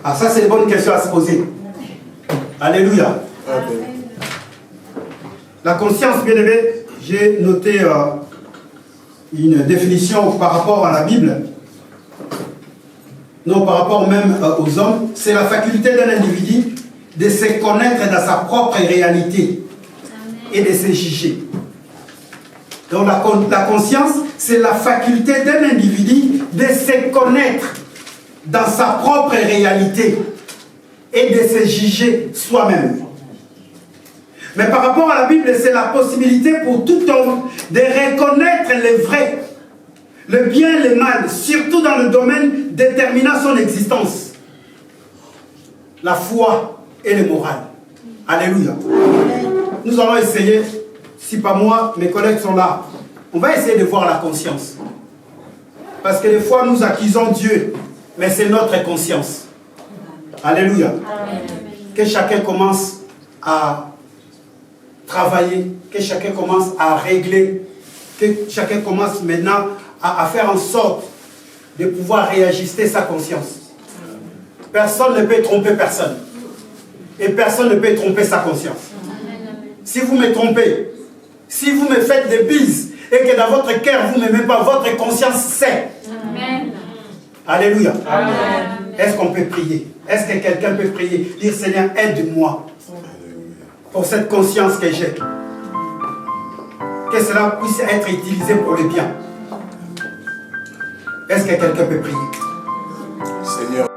Ah, ça c'est une bonne question à se poser. Alléluia. Amen. La conscience, bien aimé, j'ai noté une définition par rapport à la Bible. Non, par rapport même aux hommes. C'est la faculté d'un individu de se connaître dans sa propre réalité et de se juger. Donc la conscience, c'est la faculté d'un individu de se connaître dans sa propre réalité et de se juger soi-même. Mais par rapport à la Bible, c'est la possibilité pour tout homme de reconnaître le vrai, le bien, le mal, surtout dans le domaine déterminant son existence. La foi et le moral. Alléluia. Nous allons essayer, si pas moi, mes collègues sont là, on va essayer de voir la conscience. Parce que des fois, nous accusons Dieu, mais c'est notre conscience. Alléluia. Amen. Que chacun commence à travailler, que chacun commence à régler, que chacun commence maintenant à faire en sorte de pouvoir réajuster sa conscience. Personne ne peut tromper personne. Et personne ne peut tromper sa conscience. Si vous me trompez, si vous me faites des bises, et que dans votre cœur, vous n'aimez pas, votre conscience sait. Amen. Alléluia. Amen. Est-ce qu'on peut prier? Est-ce que quelqu'un peut prier? Dire Seigneur, aide-moi pour cette conscience que j'ai. Que cela puisse être utilisé pour le bien. Est-ce que quelqu'un peut prier? Seigneur.